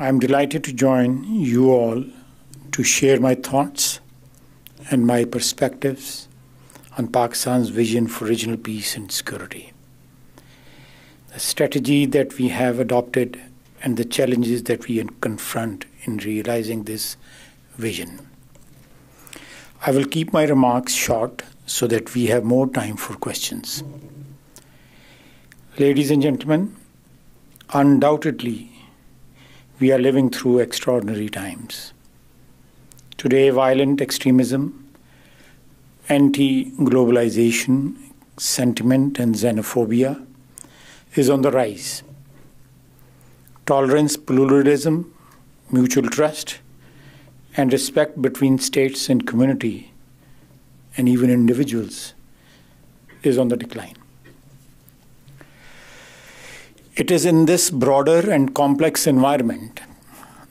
I'm delighted to join you all to share my thoughts and my perspectives on Pakistan's vision for regional peace and security, the strategy that we have adopted and the challenges that we confront in realizing this vision. I will keep my remarks short so that we have more time for questions. Ladies and gentlemen, undoubtedly, we are living through extraordinary times. Today, violent extremism, anti-globalization sentiment and xenophobia is on the rise. Tolerance, pluralism, mutual trust, and respect between states and community, and even individuals, is on the decline. It is in this broader and complex environment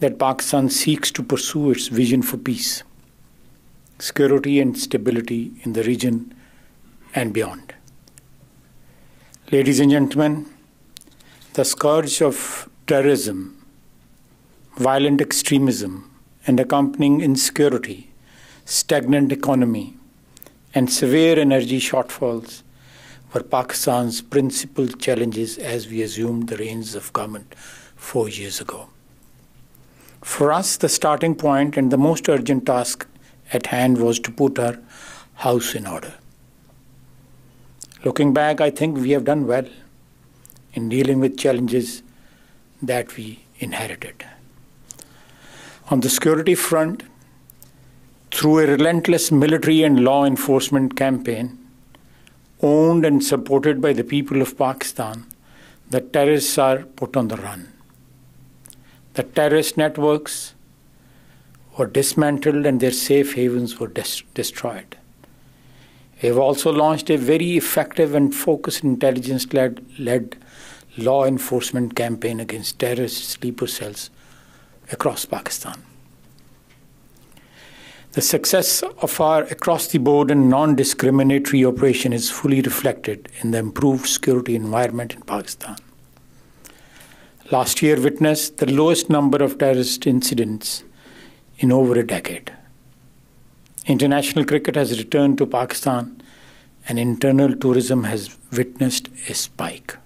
that Pakistan seeks to pursue its vision for peace, security, and stability in the region and beyond. Ladies and gentlemen, the scourge of terrorism, violent extremism, and accompanying insecurity, stagnant economy, and severe energy shortfalls were Pakistan's principal challenges as we assumed the reins of government 4 years ago. For us, the starting point and the most urgent task at hand was to put our house in order. Looking back, I think we have done well in dealing with challenges that we inherited. On the security front, through a relentless military and law enforcement campaign, owned and supported by the people of Pakistan, the terrorists are put on the run. The terrorist networks were dismantled and their safe havens were destroyed. We have also launched a very effective and focused intelligence-led law enforcement campaign against terrorist sleeper cells across Pakistan. The success of our across-the-board and non-discriminatory operation is fully reflected in the improved security environment in Pakistan. Last year witnessed the lowest number of terrorist incidents in over a decade. International cricket has returned to Pakistan and internal tourism has witnessed a spike.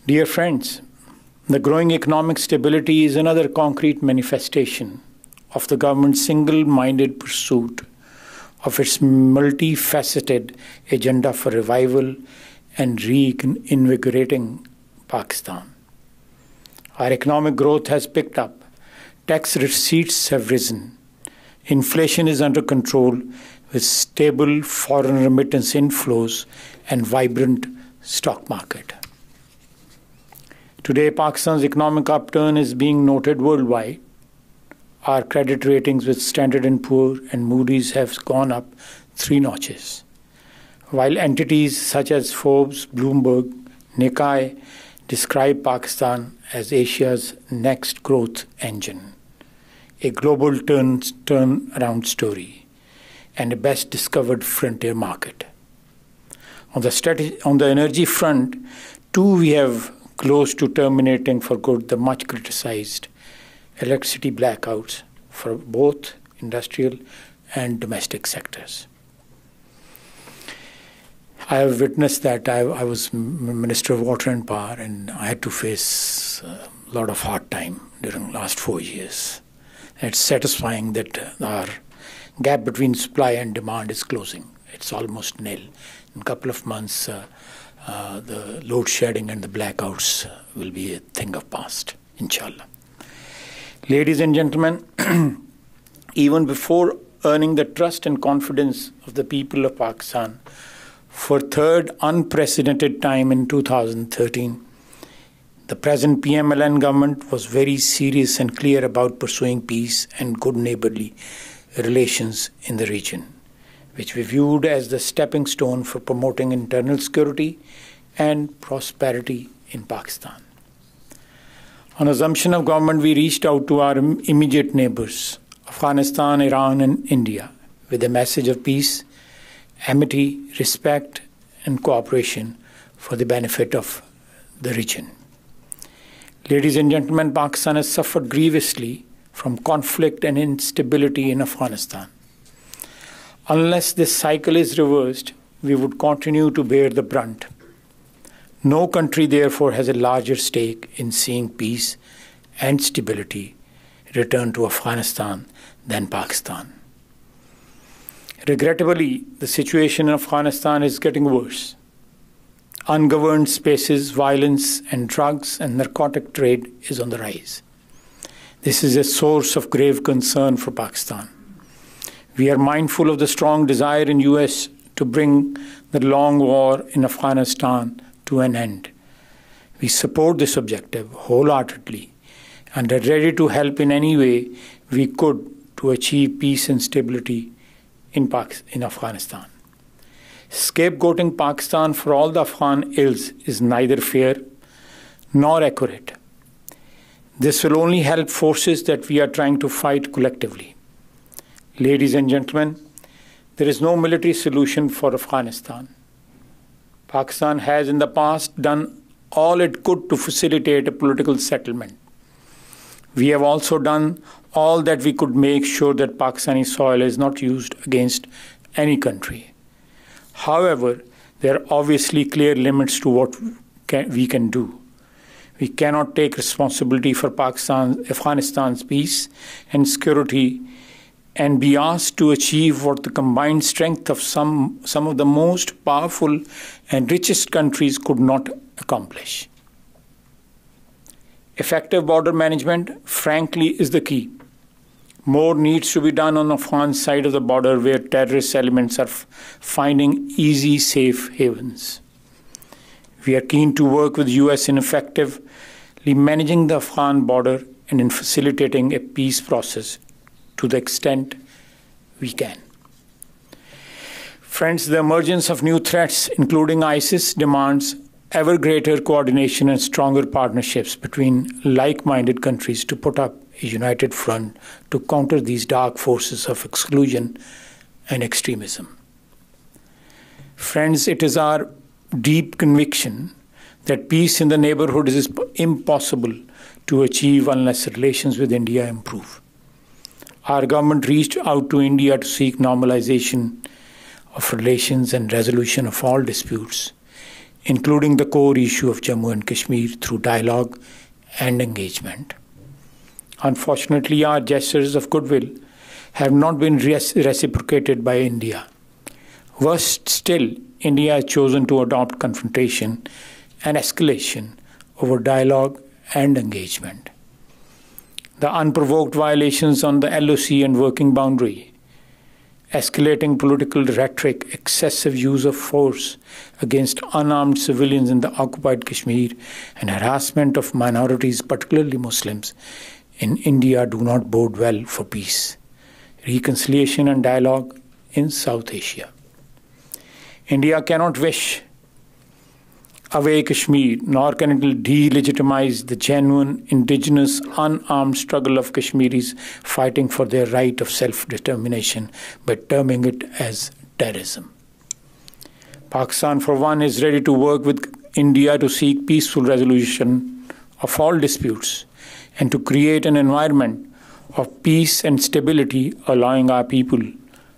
Dear friends, the growing economic stability is another concrete manifestation of the government's single-minded pursuit of its multifaceted agenda for revival and reinvigorating Pakistan. Our economic growth has picked up, tax receipts have risen, inflation is under control with stable foreign remittance inflows and vibrant stock market. Today, Pakistan's economic upturn is being noted worldwide. Our credit ratings with Standard & Poor and Moody's have gone up 3 notches, while entities such as Forbes, Bloomberg, Nikkei describe Pakistan as Asia's next growth engine, a global turnaround story, and a best-discovered frontier market. On the energy front, too, we have close to terminating for good the much-criticized electricity blackouts for both industrial and domestic sectors. I have witnessed that. I was Minister of Water and Power, and I had to face a lot of hard time during the last 4 years. It's satisfying that our gap between supply and demand is closing. It's almost nil. In a couple of months, the load shedding and the blackouts will be a thing of past, inshallah. Ladies and gentlemen, even before earning the trust and confidence of the people of Pakistan for third unprecedented time in 2013, the present PMLN government was very serious and clear about pursuing peace and good neighborly relations in the region, which we viewed as the stepping stone for promoting internal security and prosperity in Pakistan. On assumption of government, we reached out to our immediate neighbors, Afghanistan, Iran, and India, with a message of peace, amity, respect, and cooperation for the benefit of the region. Ladies and gentlemen, Pakistan has suffered grievously from conflict and instability in Afghanistan. Unless this cycle is reversed, we would continue to bear the brunt. No country, therefore, has a larger stake in seeing peace and stability return to Afghanistan than Pakistan. Regrettably, the situation in Afghanistan is getting worse. Ungoverned spaces, violence, and drugs and narcotic trade is on the rise. This is a source of grave concern for Pakistan. We are mindful of the strong desire in US to bring the long war in Afghanistan to an end. We support this objective wholeheartedly and are ready to help in any way we could to achieve peace and stability in Afghanistan. Scapegoating Pakistan for all the Afghan ills is neither fair nor accurate. This will only help forces that we are trying to fight collectively. Ladies and gentlemen, there is no military solution for Afghanistan. Pakistan has in the past done all it could to facilitate a political settlement. We have also done all that we could make sure that Pakistani soil is not used against any country. However, there are obviously clear limits to what we can do. We cannot take responsibility for Afghanistan's peace and security and be asked to achieve what the combined strength of some of the most powerful and richest countries could not accomplish. Effective border management, frankly, is the key. More needs to be done on the Afghan side of the border where terrorist elements are finding easy, safe havens. We are keen to work with the US in effectively managing the Afghan border and in facilitating a peace process to the extent we can. Friends, the emergence of new threats, including ISIS, demands ever greater coordination and stronger partnerships between like-minded countries to put up a united front to counter these dark forces of exclusion and extremism. Friends, it is our deep conviction that peace in the neighborhood is impossible to achieve unless relations with India improve. Our government reached out to India to seek normalization of relations and resolution of all disputes, including the core issue of Jammu and Kashmir through dialogue and engagement. Unfortunately, our gestures of goodwill have not been reciprocated by India. Worse still, India has chosen to adopt confrontation and escalation over dialogue and engagement. The unprovoked violations on the LOC and working boundary, escalating political rhetoric, excessive use of force against unarmed civilians in the occupied Kashmir, and harassment of minorities, particularly Muslims, in India do not bode well for peace, reconciliation and dialogue in South Asia. India cannot wish away Kashmir, nor can it delegitimize the genuine, indigenous, unarmed struggle of Kashmiris fighting for their right of self-determination by terming it as terrorism. Pakistan, for one, is ready to work with India to seek peaceful resolution of all disputes and to create an environment of peace and stability, allowing our people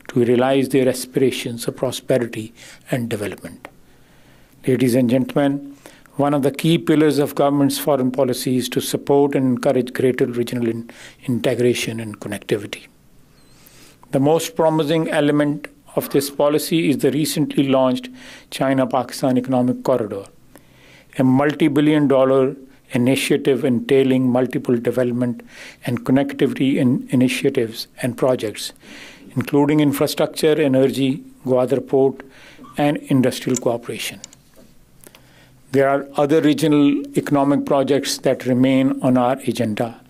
to realize their aspirations of prosperity and development. Ladies and gentlemen, one of the key pillars of government's foreign policy is to support and encourage greater regional integration and connectivity. The most promising element of this policy is the recently launched China-Pakistan Economic Corridor, a multi-billion-dollar initiative entailing multiple development and connectivity initiatives and projects, including infrastructure, energy, Gwadar Port, and industrial cooperation. There are other regional economic projects that remain on our agenda.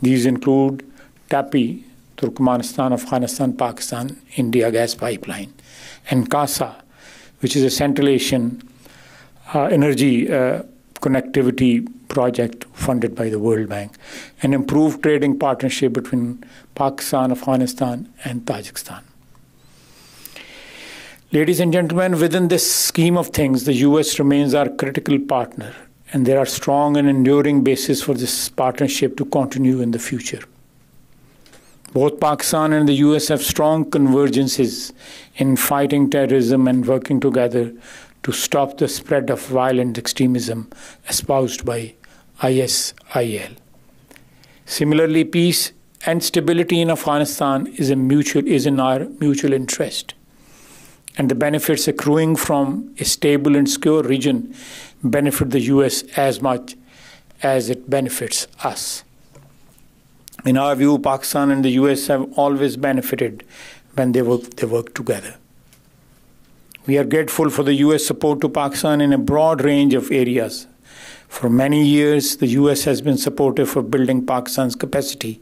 These include TAPI, Turkmenistan, Afghanistan, Pakistan, India gas pipeline, and CASA, which is a Central Asian energy connectivity project funded by the World Bank, an improved trading partnership between Pakistan, Afghanistan, and Tajikistan. Ladies and gentlemen, within this scheme of things, the US remains our critical partner and there are strong and enduring basis for this partnership to continue in the future. Both Pakistan and the US have strong convergences in fighting terrorism and working together to stop the spread of violent extremism espoused by ISIL. Similarly, peace and stability in Afghanistan is in our mutual interest, and the benefits accruing from a stable and secure region benefit the US as much as it benefits us. In our view, Pakistan and the US have always benefited when they work together. We are grateful for the US support to Pakistan in a broad range of areas. For many years, the US has been supportive of building Pakistan's capacity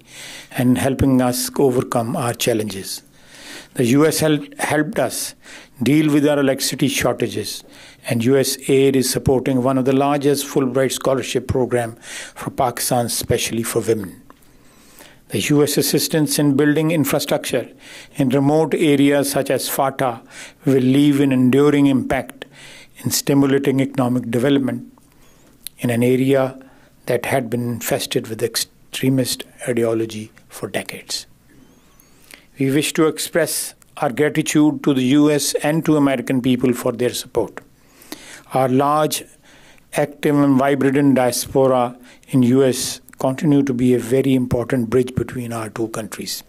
and helping us overcome our challenges. The US helped us deal with our electricity shortages, and US aid is supporting one of the largest Fulbright scholarship programs for Pakistan, especially for women. The US assistance in building infrastructure in remote areas such as FATA will leave an enduring impact in stimulating economic development in an area that had been infested with extremist ideology for decades. We wish to express our gratitude to the US and to American people for their support. Our large, active and vibrant diaspora in US continue to be a very important bridge between our two countries.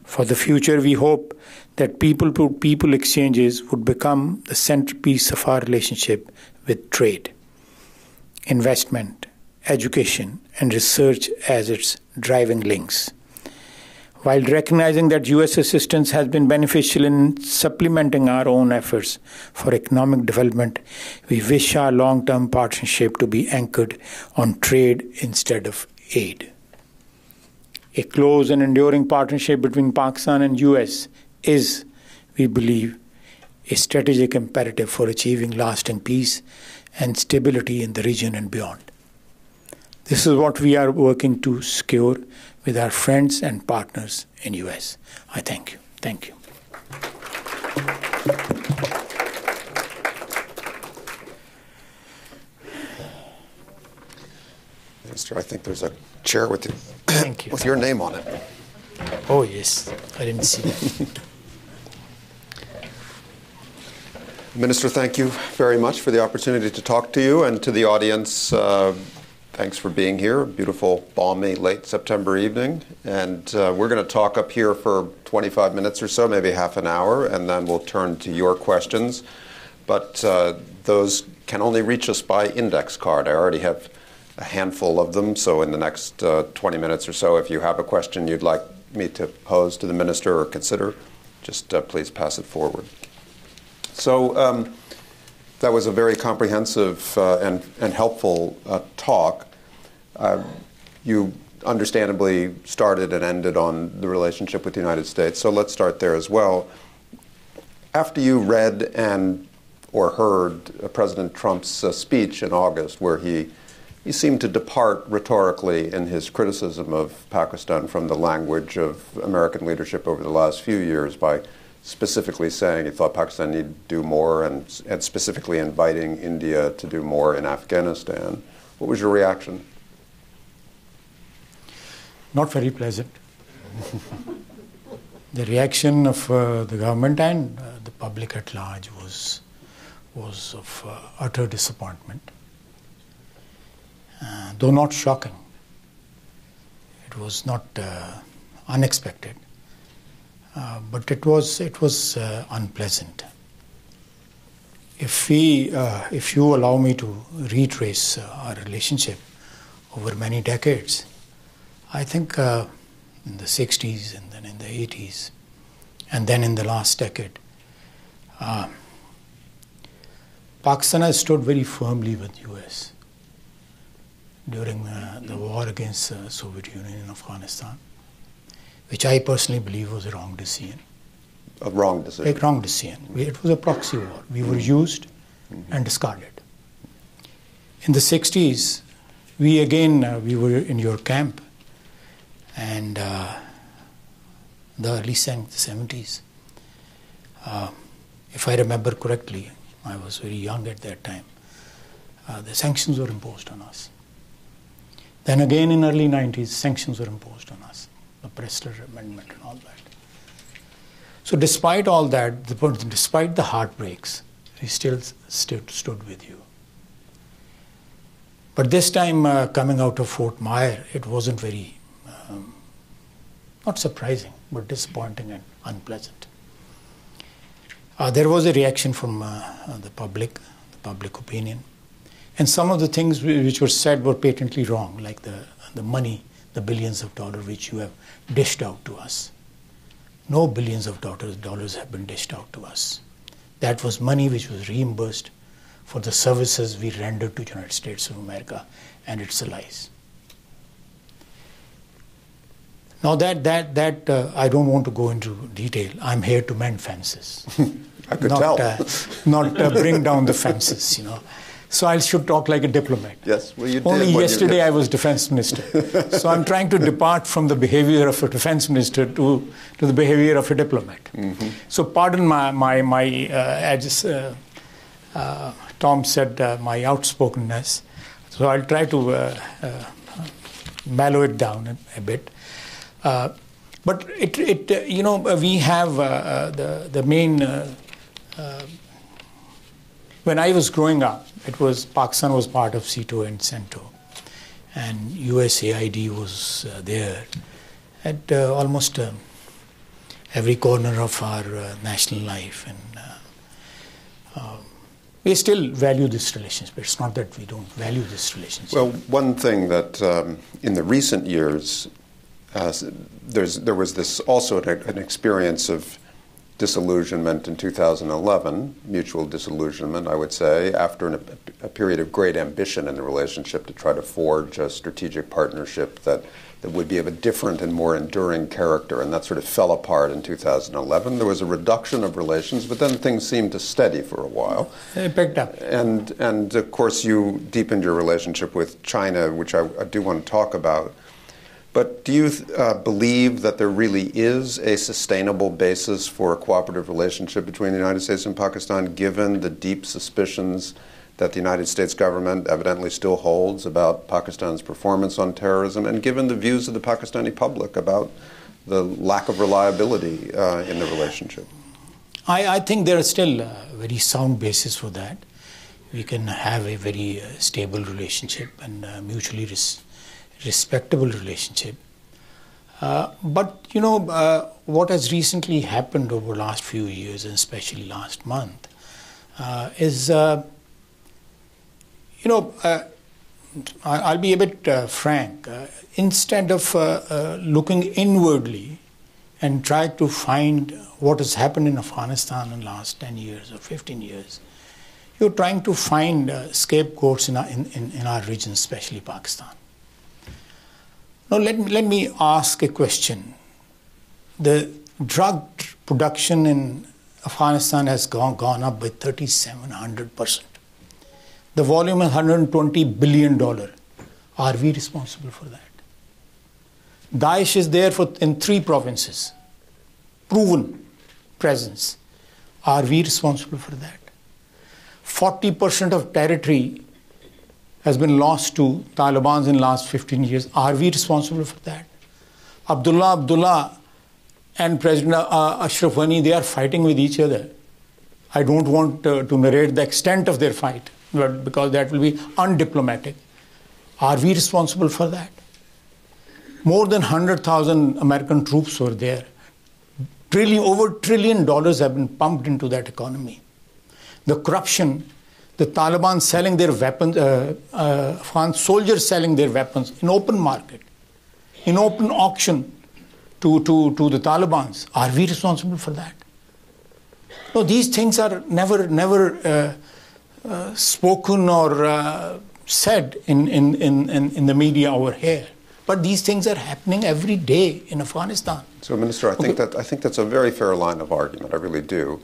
For the future, we hope that people-to-people exchanges would become the centerpiece of our relationship with trade, investment, education, and research as its driving links. While recognizing that US assistance has been beneficial in supplementing our own efforts for economic development, we wish our long-term partnership to be anchored on trade instead of aid. A close and enduring partnership between Pakistan and US is, we believe, a strategic imperative for achieving lasting peace and stability in the region and beyond. This is what we are working to secure with our friends and partners in US. I thank you. Thank you. Minister, I think there's a chair with you. Thank you. With your name on it. Oh, yes. I didn't see that. Minister, thank you very much for the opportunity to talk to you, and to the audience, thanks for being here. Beautiful, balmy, late September evening. And we're going to talk up here for 25 minutes or so, maybe half an hour, and then we'll turn to your questions. But those can only reach us by index card. I already have a handful of them, so in the next 20 minutes or so, if you have a question you'd like me to pose to the minister or consider, just please pass it forward. So that was a very comprehensive and helpful talk. You understandably started and ended on the relationship with the United States, so let's start there as well. After you read or heard President Trump's speech in August, where he seemed to depart rhetorically in his criticism of Pakistan from the language of American leadership over the last few years by specifically saying he thought Pakistan needed to do more and specifically inviting India to do more in Afghanistan. What was your reaction? Not very pleasant. The reaction of the government and the public at large was of utter disappointment. Though not shocking, it was not unexpected, but it was unpleasant. If you allow me to retrace our relationship over many decades, I think in the 60s and then in the 80s and then in the last decade, Pakistan has stood very firmly with the US during the war against the Soviet Union in Afghanistan, which I personally believe was a wrong decision. A wrong decision? A wrong decision. It was a proxy war. We were used and discarded. In the 60s, we were in your camp, and the early 70s. If I remember correctly, I was very young at that time. the sanctions were imposed on us. Then again in early 90s, sanctions were imposed on us, the Pressler Amendment and all that. So despite all that, despite the heartbreaks, we still stood with you. But this time, coming out of Fort Myer, it wasn't very, not surprising, but disappointing and unpleasant. There was a reaction from the public opinion. And some of the things which were said were patently wrong, like the money, the billions of dollars which you have dished out to us. No billions of dollars have been dished out to us. That was money which was reimbursed for the services we rendered to the United States of America and its allies. Now that I don't want to go into detail. I'm here to mend fences. I could tell. Not bring down the fences, you know. So I should talk like a diplomat. Yes, well, you did. Only yesterday I was defense minister. So I'm trying to depart from the behavior of a defense minister to the behavior of a diplomat. Mm-hmm. So pardon as Tom said, my outspokenness. So I'll try to mellow it down a bit. But we have the main. When I was growing up, Pakistan was part of CETO and CENTO, and USAID was there at almost every corner of our national life, and we still value this relationship. It's not that we don't value this relationship. Well, one thing that in the recent years, there was this also an experience of disillusionment in 2011, mutual disillusionment, I would say, after a period of great ambition in the relationship to try to forge a strategic partnership that would be of a different and more enduring character, and that sort of fell apart in 2011. There was a reduction of relations, but then things seemed to steady for a while. It picked up. And of course, you deepened your relationship with China, which I do want to talk about. But do you believe that there really is a sustainable basis for a cooperative relationship between the United States and Pakistan, given the deep suspicions that the United States government evidently still holds about Pakistan's performance on terrorism, and given the views of the Pakistani public about the lack of reliability in the relationship? I think there is still a very sound basis for that. We can have a very stable relationship and mutually respectable relationship. But, what has recently happened over the last few years, and especially last month, is, I'll be a bit frank. Instead of looking inwardly and try to find what has happened in Afghanistan in the last 10 years or 15 years, you're trying to find scapegoats in our region, especially Pakistan. Now, let me ask a question. The drug production in Afghanistan has gone up by 3,700%. The volume is $120 billion. Are we responsible for that? Daesh is there in 3 provinces. Proven presence. Are we responsible for that? 40% of territory has been lost to Taliban in the last 15 years. Are we responsible for that? Abdullah and President Ashraf Ghani, they are fighting with each other. I don't want to narrate the extent of their fight, but because that will be undiplomatic. Are we responsible for that? More than 100,000 American troops were there. Over $1 trillion have been pumped into that economy. The corruption, the Taliban selling their weapons, Afghan soldiers selling their weapons in open market, in open auction to the Taliban. Are we responsible for that? No, these things are never spoken or said in the media over here. But these things are happening every day in Afghanistan. So, Minister, I think that's a very fair line of argument. I really do.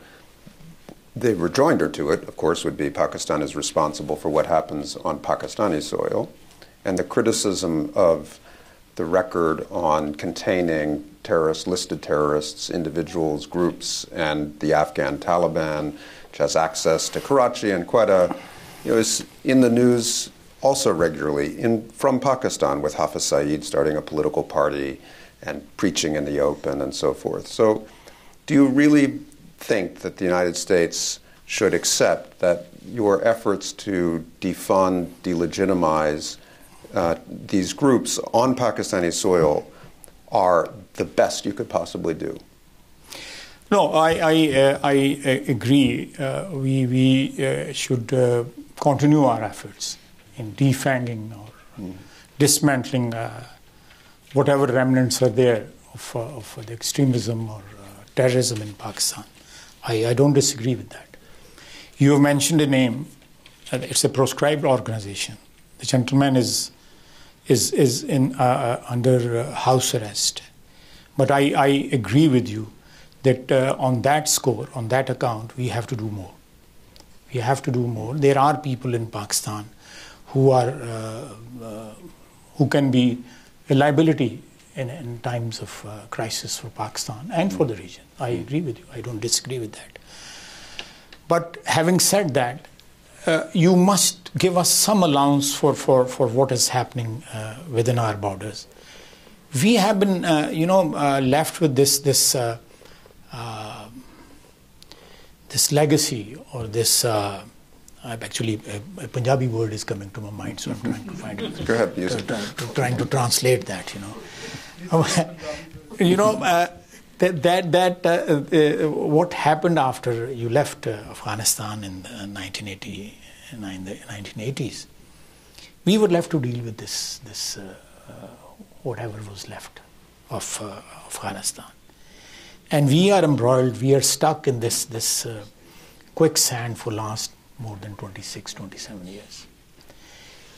The rejoinder to it, of course, would be Pakistan is responsible for what happens on Pakistani soil, and the criticism of the record on containing listed terrorists, individuals, groups, and the Afghan Taliban, which has access to Karachi and Quetta, is in the news also regularly from Pakistan, with Hafiz Saeed starting a political party and preaching in the open and so forth. So do you really think that the United States should accept that your efforts to defund, delegitimize these groups on Pakistani soil are the best you could possibly do? No, I agree. We should continue our efforts in defanging or dismantling whatever remnants are there of the extremism or terrorism in Pakistan. I don't disagree with that. You have mentioned a name. It's a proscribed organization. The gentleman is in under house arrest. But I agree with you that on that score, on that account, we have to do more. We have to do more. There are people in Pakistan who can be a liability in times of crisis for Pakistan and for the region. I agree with you. I don't disagree with that. But having said that, you must give us some allowance for what is happening within our borders. We have been, left with this legacy or this. Actually, a Punjabi word is coming to my mind, so I'm trying to find it. Go ahead, use it. Trying to translate that, what happened after you left Afghanistan in the 1980s, we were left to deal with this whatever was left of Afghanistan. And we are embroiled, we are stuck in this quicksand for last more than 26, 27 years.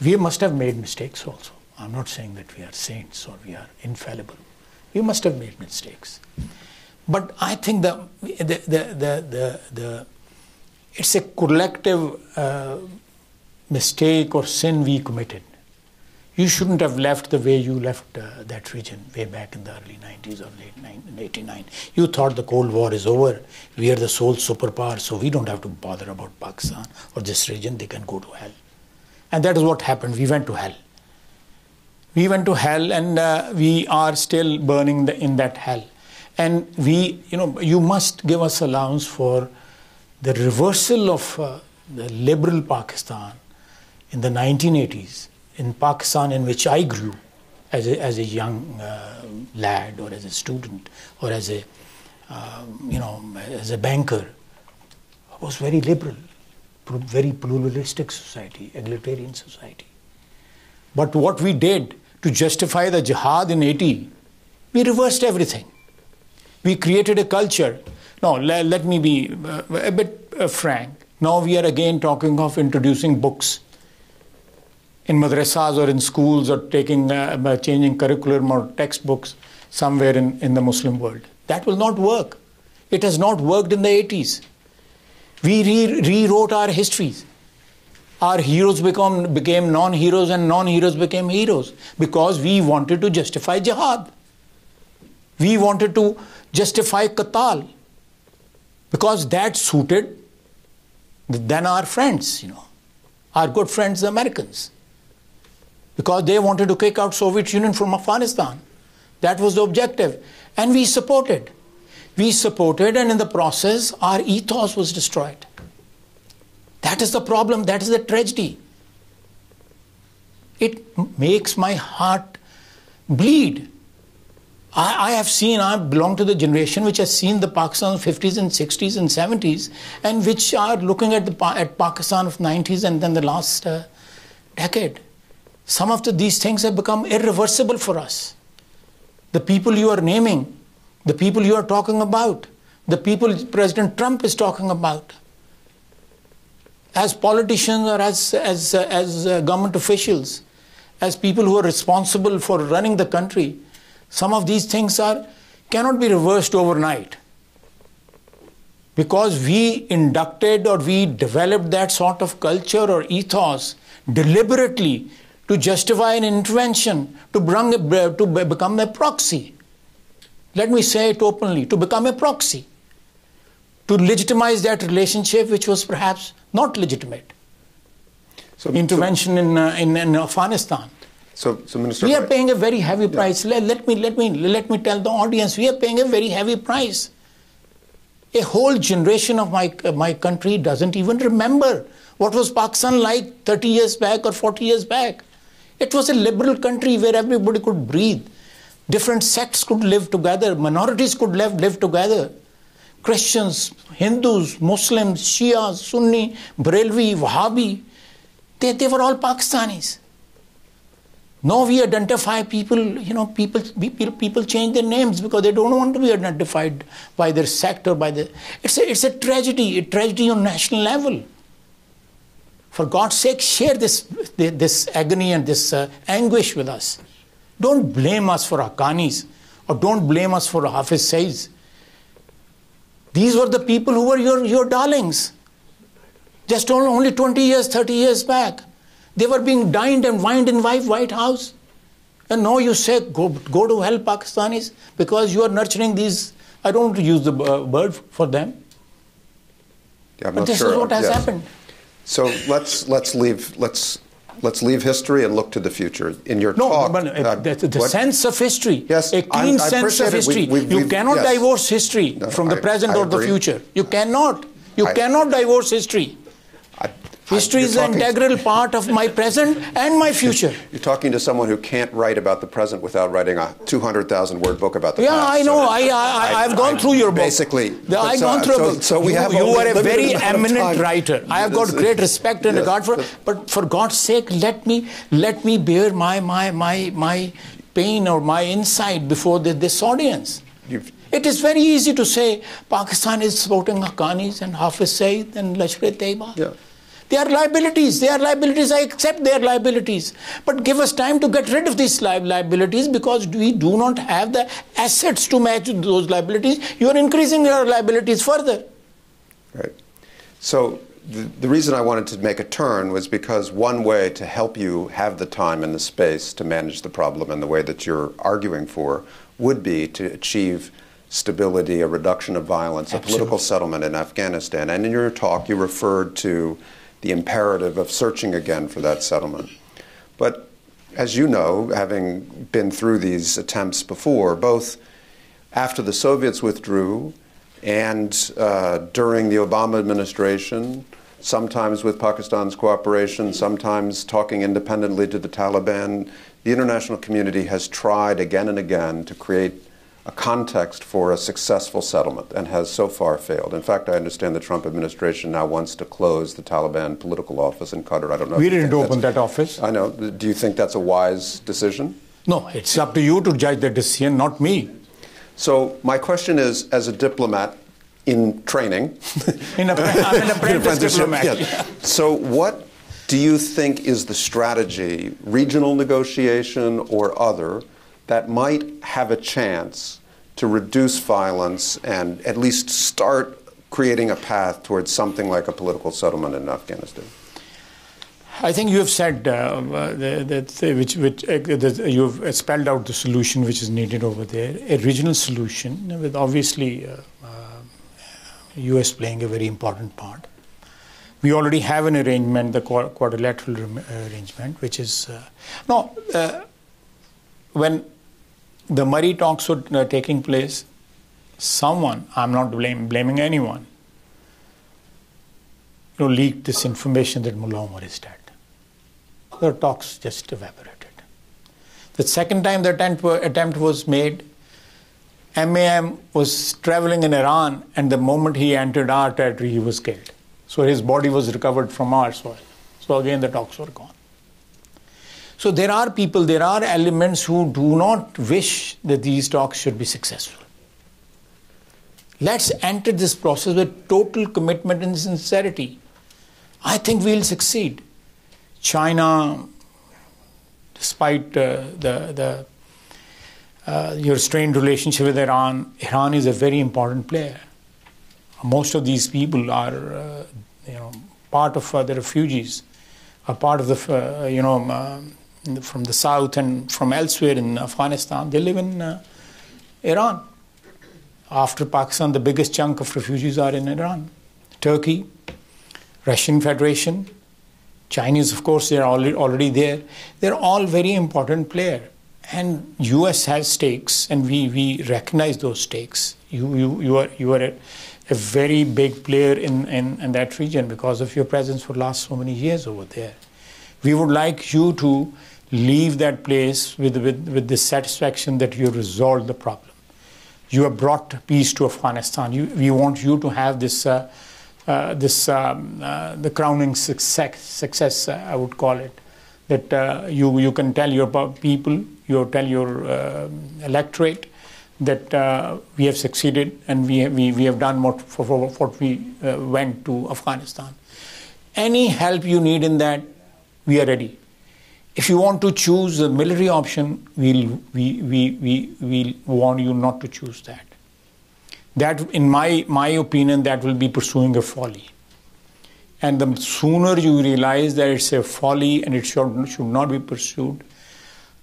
We must have made mistakes also. I'm not saying that we are saints or we are infallible. We must have made mistakes. But I think it's a collective mistake or sin we committed. You shouldn't have left the way you left that region way back in the early 90s or late 89. You thought the Cold War is over. We are the sole superpower, so we don't have to bother about Pakistan or this region. They can go to hell. And that is what happened. We went to hell. We went to hell, and we are still burning in that hell. And you must give us allowance for the reversal of the liberal Pakistan in the 1980s. In Pakistan, in which I grew as a young lad, or as a student, or as a banker, was very liberal, very pluralistic society, egalitarian society. But what we did to justify the jihad in 80, we reversed everything. We created a culture. Now, let me be a bit frank. Now we are again talking of introducing books in madrasas or in schools, or changing curriculum or textbooks somewhere in the Muslim world. That will not work. It has not worked in the 80s. We rewrote our histories. Our heroes became non-heroes, and non-heroes became heroes, because we wanted to justify jihad. We wanted to justify Qatal, because that suited then our friends, our good friends, the Americans, because they wanted to kick out Soviet Union from Afghanistan. That was the objective. And we supported. We supported, and in the process, our ethos was destroyed. That is the problem. That is the tragedy. It makes my heart bleed. I belong to the generation which has seen the Pakistan of 50s and 60s and 70s, and which are looking at Pakistan of 90s and then the last decade. Some of these things have become irreversible for us. The people you are naming, the people you are talking about, the people President Trump is talking about, as politicians or as government officials, as people who are responsible for running the country, some of these things cannot be reversed overnight, because we inducted or we developed that sort of culture or ethos deliberately to justify an intervention, to become a proxy. Let me say it openly, to become a proxy, to legitimize that relationship which was perhaps not legitimate. intervention in Afghanistan. So, Minister, we are paying a very heavy price. Let me tell the audience, we are paying a very heavy price. A whole generation of my country doesn't even remember what was Pakistan like 30 years back or 40 years back. It was a liberal country where everybody could breathe. Different sects could live together. Minorities could live together. Christians, Hindus, Muslims, Shia, Sunni, Barelvi, Wahhabi, they were all Pakistanis. Now we identify people, people change their names because they don't want to be identified by their sect or by the... It's a tragedy on national level. For God's sake, share this agony and this anguish with us. Don't blame us for Haqqanis, or don't blame us for Hafiz Saids. These were the people who were your darlings. Just only 20 years, 30 years back. They were being dined and wined in White House. And now you say, go to hell, Pakistanis, because you are nurturing these, I don't want to use the word for them. Yeah, but this is what has happened. So let's leave history and look to the future. In your talk, the sense of history, yes, a clean sense of history. You cannot divorce history from the present or the future. You cannot. You cannot divorce history. History is an integral part of my present and my future. You're talking to someone who can't write about the present without writing a 200,000-word book about the past. Yeah, I know. I've gone through your book. Basically. I've gone through a book. So you are a very eminent writer. I have got great respect and regard for. But for God's sake, let me bear my pain or my insight before this audience. It is very easy to say Pakistan is supporting Haqqanis and Hafiz Said and Lashkar-e-Taiba. Yeah. They are liabilities. I accept their liabilities. But give us time to get rid of these liabilities because we do not have the assets to match those liabilities. You are increasing your liabilities further. Right. So the reason I wanted to make a turn was because one way to help you have the time and the space to manage the problem in the way that you're arguing for would be to achieve stability, a reduction of violence, a political settlement in Afghanistan. And in your talk, you referred to the imperative of searching again for that settlement. But as you know, having been through these attempts before, both after the Soviets withdrew and during the Obama administration, sometimes with Pakistan's cooperation, sometimes talking independently to the Taliban, the international community has tried again and again to create a context for a successful settlement and has so far failed. In fact, I understand the Trump administration now wants to close the Taliban political office in Qatar. I don't know. We didn't open that office. I know. Do you think that's a wise decision? No, it's up to you to judge the decision, not me. So my question is, as a diplomat in training, I'm an apprentice diplomat. Yeah. So what do you think is the strategy, regional negotiation or other, that might have a chance to reduce violence and at least start creating a path towards something like a political settlement in Afghanistan? I think you have said you have spelled out the solution which is needed over there. A regional solution with obviously U.S. playing a very important part. We already have an arrangement, the quadrilateral arrangement, which is when the Murray talks were taking place, someone, I'm not blaming anyone, leaked this information that Mullah Omar is dead. The talks just evaporated. The second time the attempt was made, MAM was traveling in Iran, and the moment he entered our territory, he was killed. So his body was recovered from our soil. So again, the talks were gone. So there are people, there are elements who do not wish that these talks should be successful. Let's enter this process with total commitment and sincerity. I think we'll succeed. China, despite your strained relationship with Iran, Iran is a very important player. Most of these people are, part of the refugees, are part of the, from the south and from elsewhere in Afghanistan. They live in Iran. After Pakistan, the biggest chunk of refugees are in Iran. Turkey, Russian Federation, Chinese, of course, they're already there. They're all very important players. And U.S. has stakes, and we recognize those stakes. You are a very big player in that region because of your presence for the last so many years over there. We would like you to leave that place with the satisfaction that you resolved the problem. You have brought peace to Afghanistan. We want you to have this the crowning success, I would call it, that you can tell your people, you tell your electorate that we have succeeded and we have done what we went to Afghanistan. Any help you need in that, we are ready. If you want to choose the military option, we'll warn you not to choose that. That, in my opinion, that will be pursuing a folly. And the sooner you realize that it's a folly and it should not be pursued,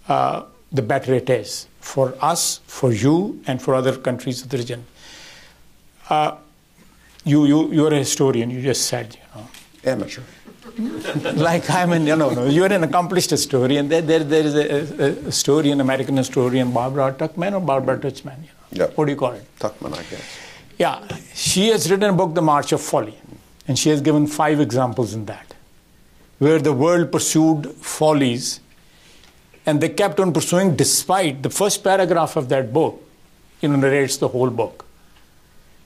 the better it is for us, for you, and for other countries of the region. You're a historian. You just said, Amateur. Like you're an accomplished historian. There is a historian, American historian, Barbara Tuchman or Barbara Tuchman. Yeah. What do you call it? Tuchman, I guess. Yeah. She has written a book, The March of Folly. And she has given 5 examples in that, where the world pursued follies and they kept on pursuing despite the first paragraph of that book, narrates the whole book.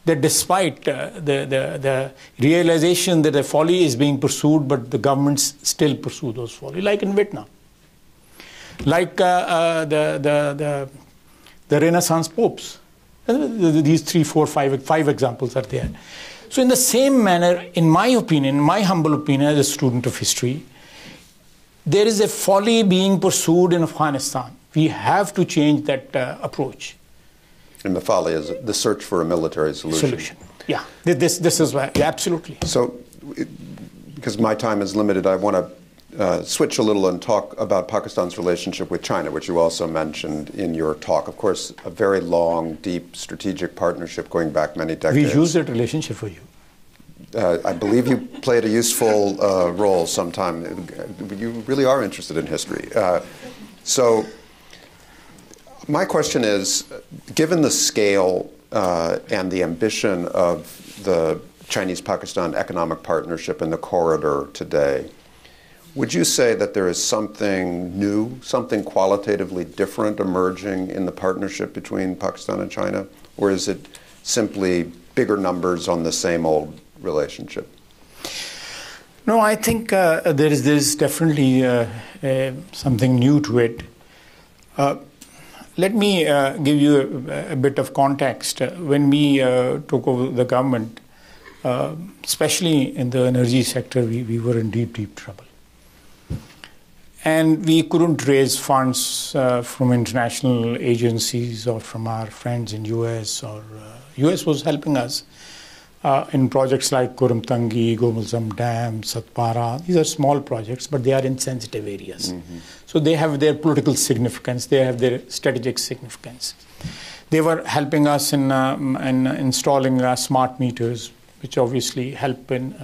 That despite the realization that a folly is being pursued, but the governments still pursue those follies, like in Vietnam. Like the Renaissance popes. These 3, 4, 5 examples are there. So in the same manner, in my opinion, in my humble opinion as a student of history, there is a folly being pursued in Afghanistan. We have to change that approach. And the folly is the search for a military solution. Yeah, this is why, absolutely. So, because my time is limited, I want to switch a little and talk about Pakistan's relationship with China, which you also mentioned in your talk. Of course, a very long, deep strategic partnership going back many decades. We use that relationship for you. I believe you played a useful role sometime. You really are interested in history. So my question is, given the scale and the ambition of the Chinese-Pakistan economic partnership and the corridor today, would you say that there is something new, something qualitatively different emerging in the partnership between Pakistan and China? Or is it simply bigger numbers on the same old relationship? No, I think there is definitely something new to it. Let me give you a bit of context. When we took over the government, especially in the energy sector, we were in deep trouble. And we couldn't raise funds from international agencies or from our friends in US, or US was helping us in projects like Kurumtangi, Gomulzam Dam, Satpara. These are small projects, but they are in sensitive areas. Mm-hmm. So they have their political significance, they have their strategic significance. They were helping us in installing smart meters, which obviously help in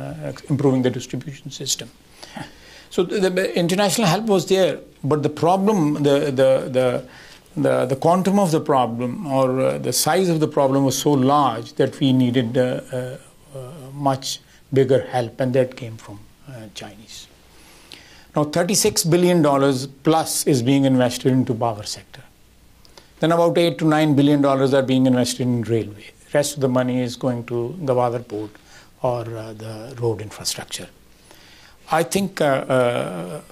improving the distribution system. So the international help was there, but the problem, the quantum of the problem, or the size of the problem, was so large that we needed much bigger help, and that came from Chinese. Now, $36 billion plus is being invested into power sector. Then about $8 to $9 billion are being invested in railway. The rest of the money is going to Gwadar port or the road infrastructure. I think after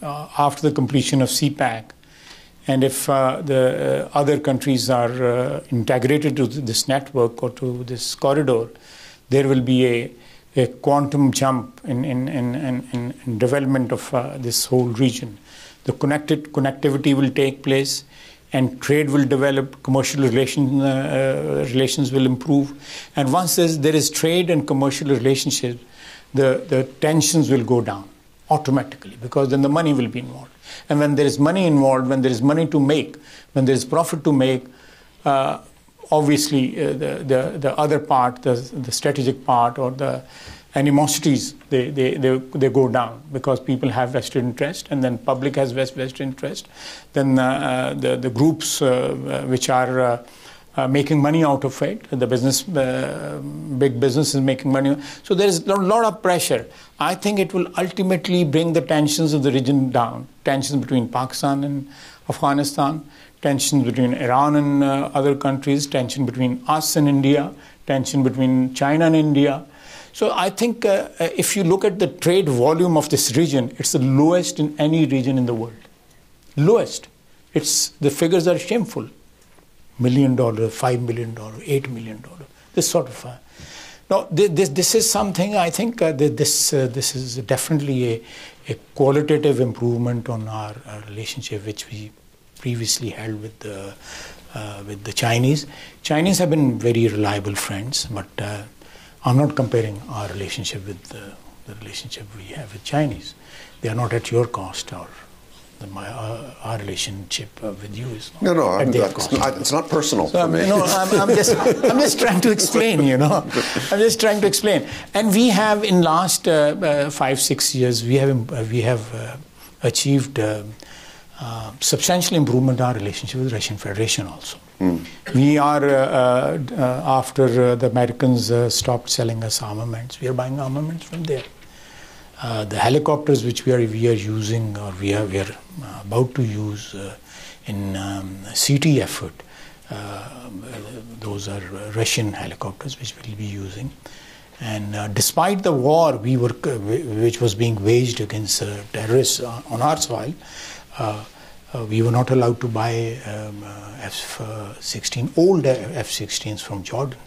the completion of CPAC, and if the other countries are integrated to this network or to this corridor, there will be a quantum jump in development of this whole region. The connectivity will take place, and trade will develop, commercial relations will improve. And once there is trade and commercial relationships, the tensions will go down automatically, because then the money will be involved. And when there is money involved, when there is money to make, when there is profit to make, obviously the other part, the strategic part, or the animosities, they go down because people have vested interest, and then public has vested interest. Then the groups which are making money out of it, the business, big business is making money. So there is a lot of pressure. I think it will ultimately bring the tensions of the region down. Tensions between Pakistan and Afghanistan, tensions between Iran and other countries, tension between us and India, tension between China and India. So I think if you look at the trade volume of this region, it's the lowest in any region in the world. Lowest. The figures are shameful. $1 million, $5 million, $8 million. This sort of. Now, this is something I think this is definitely a qualitative improvement on our relationship, which we previously held with the Chinese. Chinese have been very reliable friends, but I'm not comparing our relationship with the relationship we have with Chinese. They are not at your cost, or our relationship with you is not at their cost. It's not personal for me. I'm just trying to explain, I'm just trying to explain. And we have, in last 5-6 years, we have achieved substantial improvement in our relationship with the Russian Federation also. We are, after the Americans stopped selling us armaments, we are buying armaments from there. The helicopters which we are using, or we are about to use in CT effort, those are Russian helicopters which we'll be using. And despite the war which was being waged against terrorists on our soil, we were not allowed to buy F-16, old F-16s from Jordan.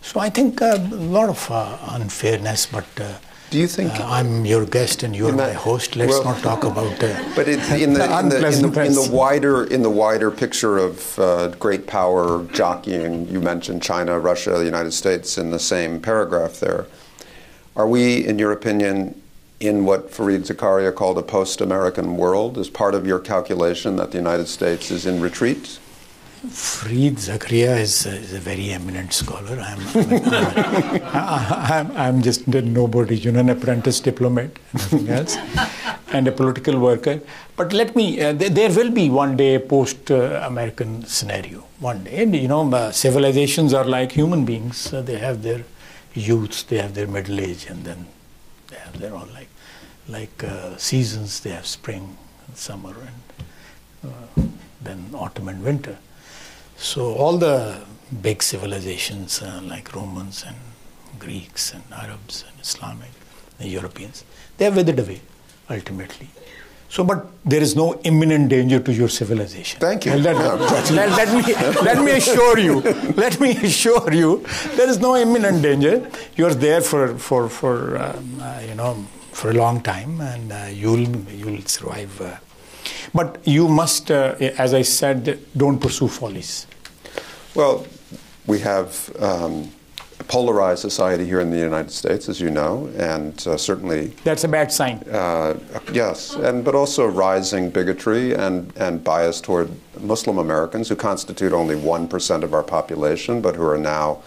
So I think a lot of unfairness, but do you think I'm your guest and you're my host? Let's not talk about. But in the wider picture of great power jockeying, you mentioned China, Russia, the United States in the same paragraph there. Are we, in your opinion, in what Fareed Zakaria called a post-American world? Is part of your calculation that the United States is in retreat? Fareed Zakaria is a very eminent scholar. I'm just nobody, an apprentice diplomat, nothing else, and a political worker. But let me, there will be one day a post-American scenario. One day, and civilizations are like human beings. They have their youth, they have their middle age, and then they have their own like seasons. They have spring, and summer, and then autumn and winter. So all the big civilizations like Romans and Greeks and Arabs and Islamic, the Europeans, they have withered away ultimately. So, but there is no imminent danger to your civilization. Thank you. Let me assure you. Let me assure you, there is no imminent danger. You are there for a long time, and you'll survive. But you must, as I said, don't pursue follies. Well, we have a polarized society here in the United States, as you know, and certainly... That's a bad sign. Yes, but also rising bigotry and bias toward Muslim Americans, who constitute only 1% of our population, but who are now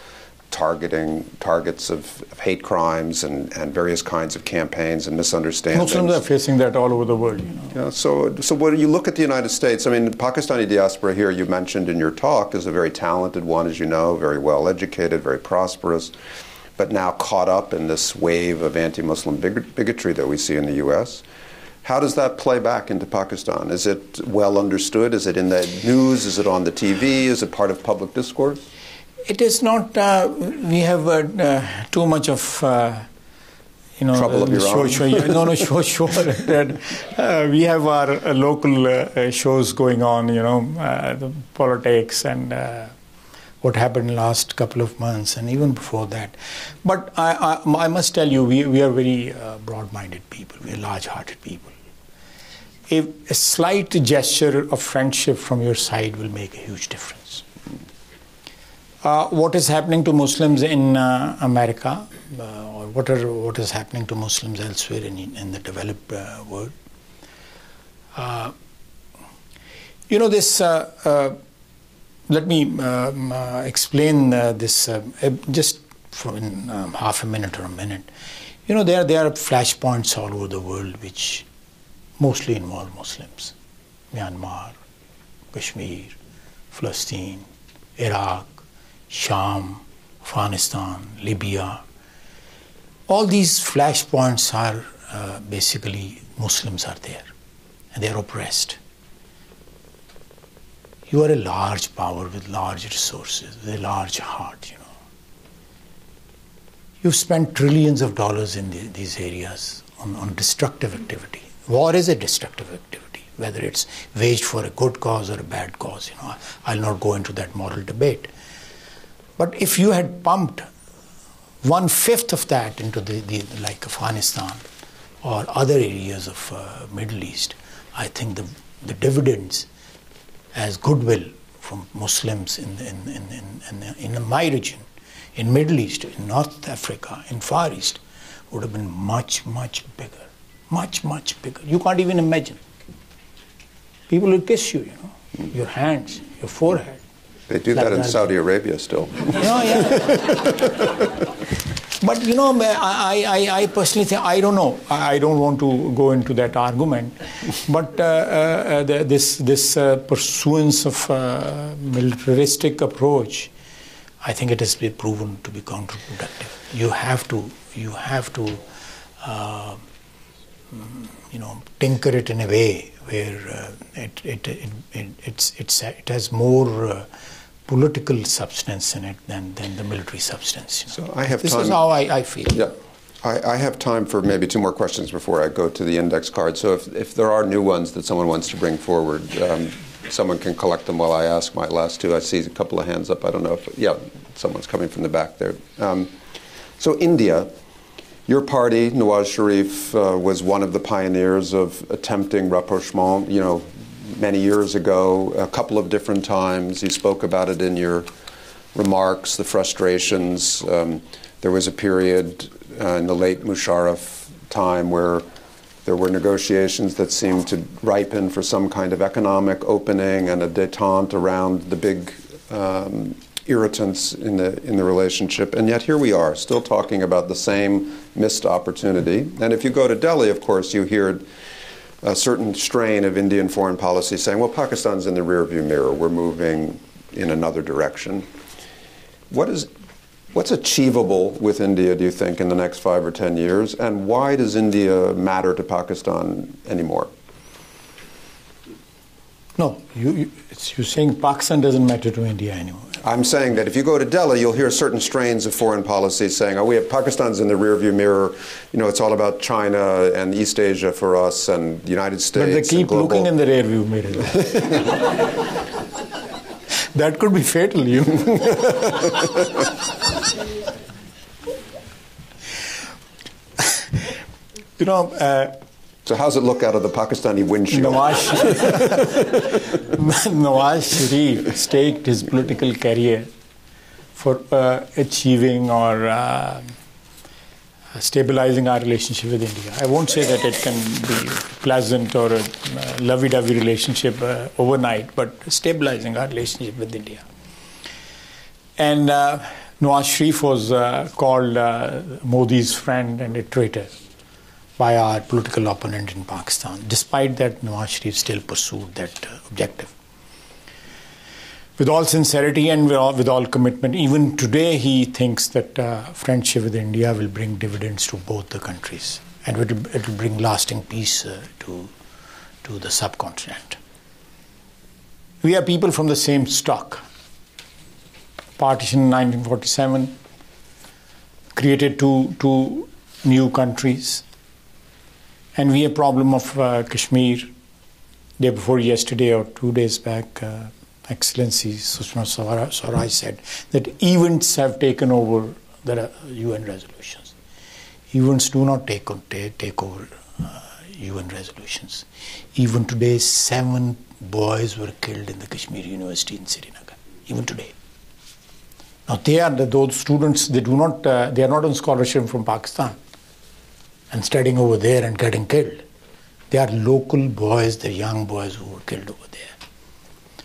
targets of hate crimes and various kinds of campaigns and misunderstandings. Muslims are facing that all over the world. Yeah, so when you look at the United States, I mean, the Pakistani diaspora here you mentioned in your talk is a very talented one, as you know, very well educated, very prosperous, but now caught up in this wave of anti-Muslim bigotry that we see in the U.S. How does that play back into Pakistan? Is it well understood? Is it in the news? Is it on the TV? Is it part of public discourse? It is not. We have too much of, trouble of your own. We have our local shows going on. The politics and what happened last couple of months, and even before that. But I must tell you, we are very broad-minded people. We are large-hearted people. A slight gesture of friendship from your side will make a huge difference. What is happening to Muslims in America, or what is happening to Muslims elsewhere in the developed world? This. Let me explain this. Just for in half a minute or a minute. There are flashpoints all over the world which mostly involve Muslims. Myanmar, Kashmir, Palestine, Iraq, Sham, Afghanistan, Libya. All these flashpoints are basically Muslims are there and they are oppressed. You are a large power with large resources, with a large heart, You've spent trillions of dollars in these areas on destructive activity. War is a destructive activity, whether it's waged for a good cause or a bad cause. I'll not go into that moral debate. But if you had pumped 1/5 of that into like Afghanistan or other areas of Middle East, I think the dividends as goodwill from Muslims in my region, in Middle East, in North Africa, in Far East, would have been much, much bigger. Much, much bigger. You can't even imagine. People will kiss you, your hands, your forehead. They do that in Saudi Arabia still. Yeah. But I personally think, I don't know. I don't want to go into that argument. But this pursuance of militaristic approach, I think it has been proven to be counterproductive. You have to tinker it in a way where it has more political substance in it than the military substance. So I have this time. is how I feel. Yeah, I have time for maybe 2 more questions before I go to the index card. So if there are new ones that someone wants to bring forward, someone can collect them while I ask my last 2. I see a couple of hands up. I don't know if someone's coming from the back there. So India. Your party, Nawaz Sharif, was one of the pioneers of attempting rapprochement, many years ago, a couple of different times. You spoke about it in your remarks, the frustrations. There was a period in the late Musharraf time where there were negotiations that seemed to ripen for some kind of economic opening and a détente around the big irritants in the relationship, and yet here we are, still talking about the same missed opportunity. And if you go to Delhi, of course, you hear a certain strain of Indian foreign policy saying, well, Pakistan's in the rearview mirror, we're moving in another direction. What's achievable with India, do you think, in the next 5 or 10 years, and why does India matter to Pakistan anymore? No, you're saying Pakistan doesn't matter to India anymore. I'm saying that if you go to Delhi, you'll hear certain strains of foreign policy saying, we have Pakistan's in the rearview mirror. It's all about China and East Asia for us and the United States. But they keep looking in the rearview mirror. That could be fatal, So how does it look out of the Pakistani windshield? Nawaz Sharif staked his political career for achieving or stabilizing our relationship with India. I won't say that it can be pleasant or a lovey-dovey relationship overnight, but stabilizing our relationship with India. And Nawaz Sharif was called Modi's friend and a traitor by our political opponent in Pakistan. Despite that, Nawaz Sharif still pursued that objective. With all sincerity and with all commitment, even today he thinks that friendship with India will bring dividends to both the countries and it will bring lasting peace to the subcontinent. We are people from the same stock. Partition in 1947 created two new countries. And we have a problem of Kashmir. Day before yesterday or 2 days back, Excellency Sushma Swaraj said that events have taken over the UN resolutions. Events do not take over UN resolutions. Even today, 7 boys were killed in the Kashmir University in Srinagar. Even today. Now those students. They are not on scholarship from Pakistan and studying over there and getting killed. They are local boys, they're young boys who were killed over there.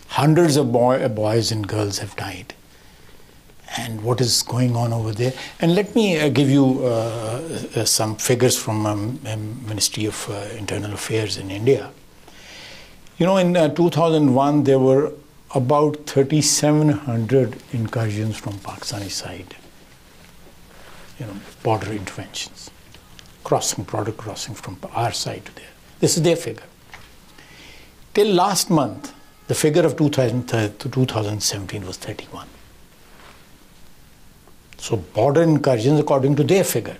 Hundreds of boys and girls have died. and what is going on over there. And let me give you some figures from Ministry of Internal Affairs in India. You know, in 2001, there were about 3,700 incursions from Pakistani side, you know, border interventions, border crossing from our side to there. This is their figure. Till last month, the figure of 2017 was 31. So border incursions, according to their figure,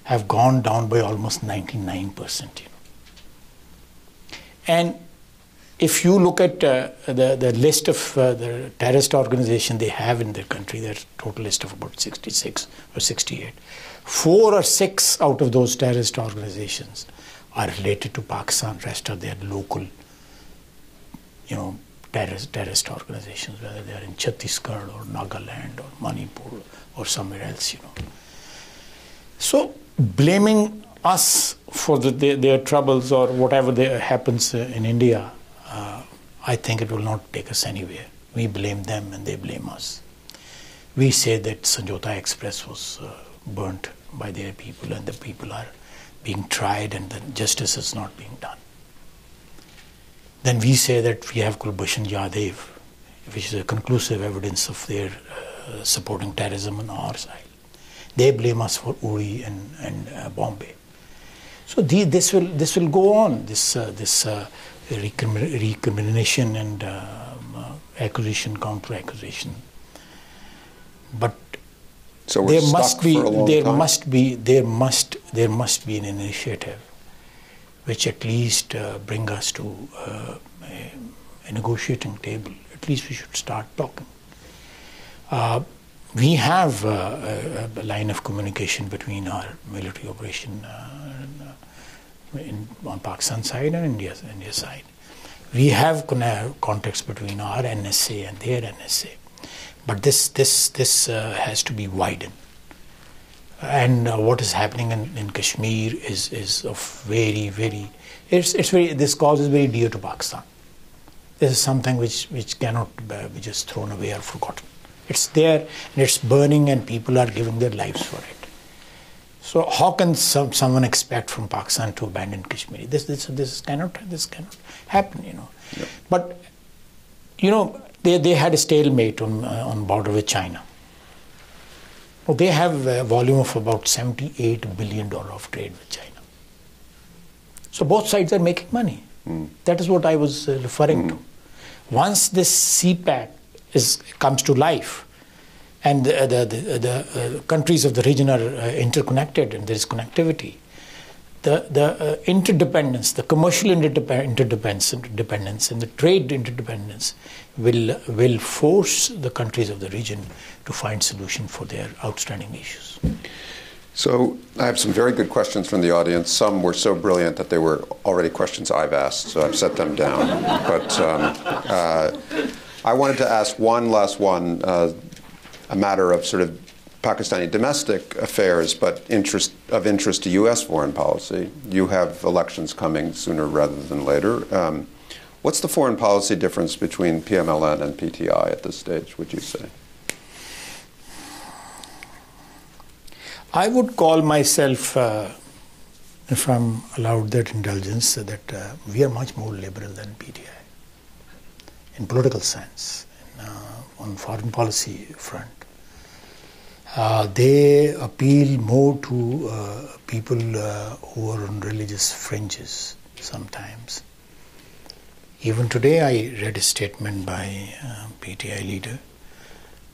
have gone down by almost 99%. You know. And if you look at the list of the terrorist organizations they have in their country, their total list of about 66 or 68, 4 or 6 out of those terrorist organizations are related to Pakistan. Rest are their local, you know, terrorist organizations, whether they are in Chhattisgarh or Nagaland or Manipur or somewhere else, you know. So blaming us for their troubles or whatever happens in India, I think it will not take us anywhere. We blame them and they blame us. We say that Sanjota Express was burnt by their people and the people are being tried and the justice is not being done. Then we say that we have Kulbhushan Yadav, which is a conclusive evidence of their supporting terrorism on our side. They blame us for Uri and Bombay. So this will go on. This recrimination and accusation, counter accusation. But so there must be an initiative which at least bring us to a negotiating table. At least we should start talking. We have a line of communication between our military operation on Pakistan side and India side. We have contacts between our NSA and their NSA, but this has to be widened. And what is happening in Kashmir is of very this cause is very dear to Pakistan. This is something which cannot be just thrown away or forgotten. It's there and it's burning and people are giving their lives for it. So how can someone expect from Pakistan to abandon Kashmir? This cannot happen, you know. Yep. But you know they had a stalemate on border with China. Well, they have a volume of about $78 billion of trade with China. So both sides are making money. That is what I was referring to. Once this CPAC comes to life, and the countries of the region are interconnected and there is connectivity, the interdependence, the commercial interdependence and the trade interdependence will force the countries of the region to find solution for their outstanding issues. So I have some very good questions from the audience. Some were so brilliant that they were already questions I've asked, so I've set them down. But I wanted to ask one last one, a matter of sort of Pakistani domestic affairs, but of interest to U.S. foreign policy. You have elections coming sooner rather than later. What's the foreign policy difference between PMLN and PTI at this stage, would you say? I would call myself, if I'm allowed that indulgence, that we are much more liberal than PTI in political sense, on foreign policy front. They appeal more to people who are on religious fringes sometimes. Even today I read a statement by PTI leader.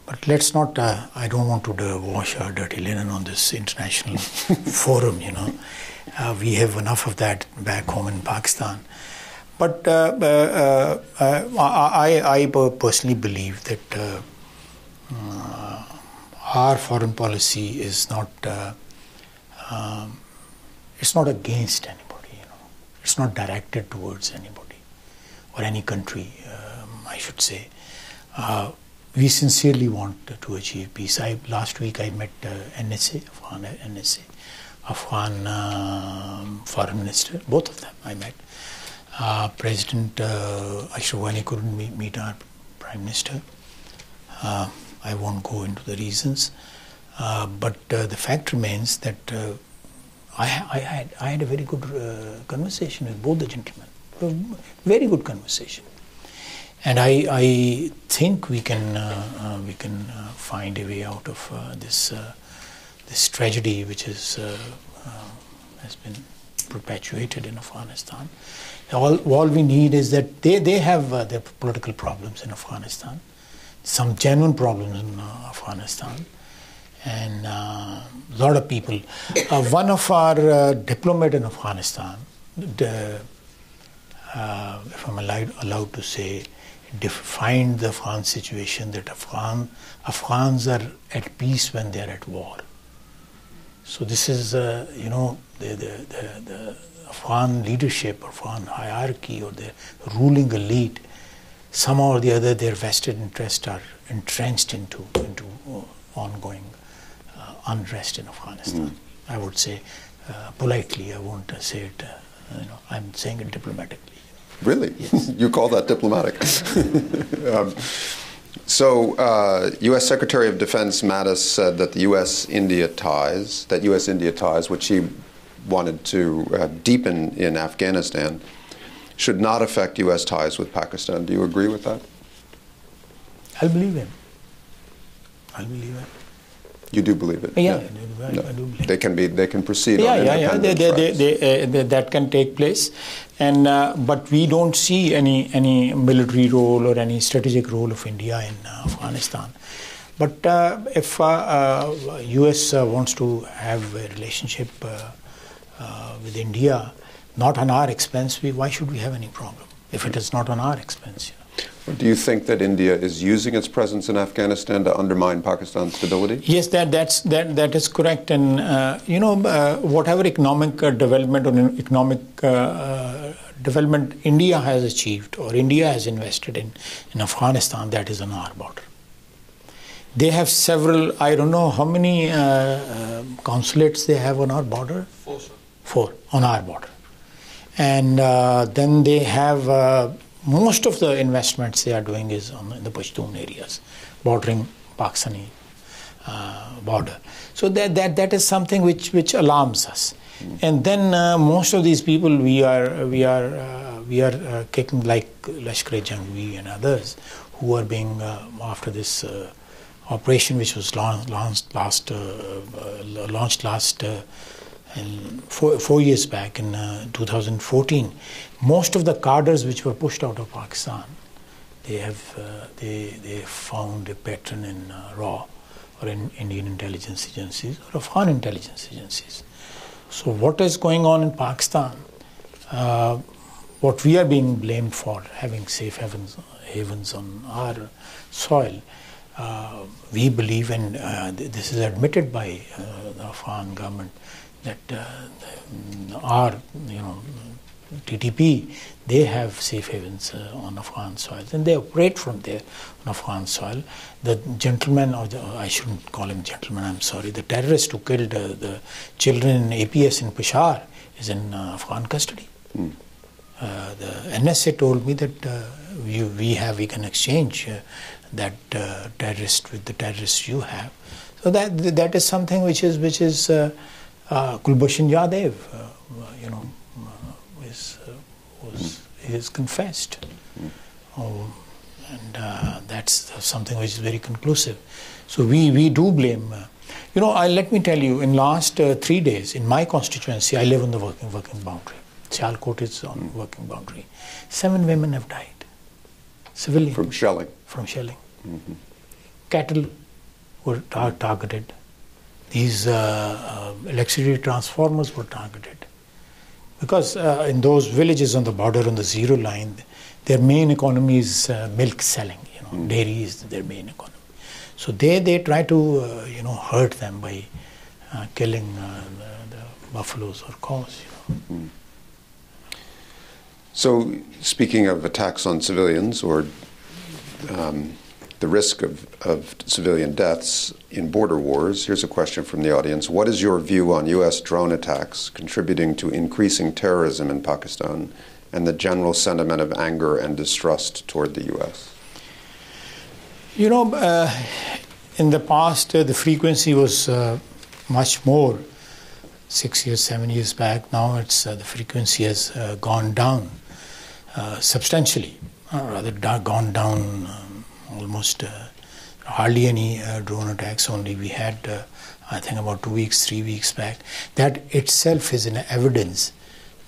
But let's not, I don't want to wash our dirty linen on this international forum, you know. We have enough of that back home in Pakistan. But I personally believe that our foreign policy is not, it's not against anybody, you know. It's not directed towards anybody or any country, I should say. We sincerely want to achieve peace. Last week I met NSA, Afghan foreign minister, both of them I met. President Ashraf Ghani couldn't meet our prime minister. I won't go into the reasons, but the fact remains that I had a very good conversation with both the gentlemen, very good conversation, and I think we can find a way out of this tragedy which has been perpetuated in Afghanistan. All we need is that they have their political problems in Afghanistan, some genuine problems in Afghanistan, and a lot of people. One of our diplomat in Afghanistan, if I'm allowed to say, defined the Afghan situation that Afghans are at peace when they are at war. So this is, the Afghan leadership, Afghan hierarchy, or the ruling elite. Somehow or the other, their vested interests are entrenched into ongoing unrest in Afghanistan. I would say politely. I won't say it. I'm saying it diplomatically. Really? Yes. You call that diplomatic? U.S. Secretary of Defense Mattis said that the U.S.-India ties, which he wanted to deepen in Afghanistan, should not affect U.S. ties with Pakistan. Do you agree with that? I'll believe him. I'll believe him. You do believe it? Yeah, I do believe it. They can proceed on independent tracks. That can take place, and but we don't see any military role or any strategic role of India in Afghanistan. But if U.S. wants to have a relationship with India, not on our expense, why should we have any problem if it is not on our expense? Do you think that India is using its presence in Afghanistan to undermine Pakistan's stability? Yes, that is correct. And whatever economic development or economic development India has achieved or India has invested in Afghanistan, that is on our border. They have several. I don't know how many consulates they have on our border. 4, sir. 4 on our border, and then they have. Most of the investments they are doing is in the Pashtun areas, bordering Pakistani border. So that is something which alarms us. And then most of these people we are kicking, like Lashkar-e-Jhangvi and others, who are being after this operation which was launched last 4 years back in 2014. Most of the cadres which were pushed out of Pakistan, they found a pattern in RAW or in Indian intelligence agencies or Afghan intelligence agencies. So what is going on in Pakistan? What we are being blamed for, having safe havens on our soil, we believe, and this is admitted by the Afghan government, that our TTP, they have safe havens on Afghan soil, and they operate from there on Afghan soil. The gentleman, I shouldn't call him gentleman, I'm sorry, the terrorist who killed the children in APS in Peshawar is in Afghan custody. The NSA told me that we can exchange that terrorist with the terrorists you have. So that is something which is Kulbhushan Yadav, is confessed, and that's something which is very conclusive. So we do blame. Let me tell you, in last 3 days in my constituency, I live on the working boundary. Sialkot is on working boundary. 7 women have died, civilians, from shelling. Mm-hmm. Cattle were targeted. These electricity transformers were targeted. Because in those villages on the border, on the zero line, their main economy is milk selling. Dairy is their main economy. So they try to hurt them by killing the buffaloes or cows. So speaking of attacks on civilians or the risk of civilian deaths in border wars, here's a question from the audience. What is your view on U.S. drone attacks contributing to increasing terrorism in Pakistan and the general sentiment of anger and distrust toward the U.S.? In the past, the frequency was much more. 6 years, 7 years back, now it's the frequency has gone down substantially, rather gone down almost hardly any drone attacks. Only we had, I think, about 2 weeks, 3 weeks back. That itself is an evidence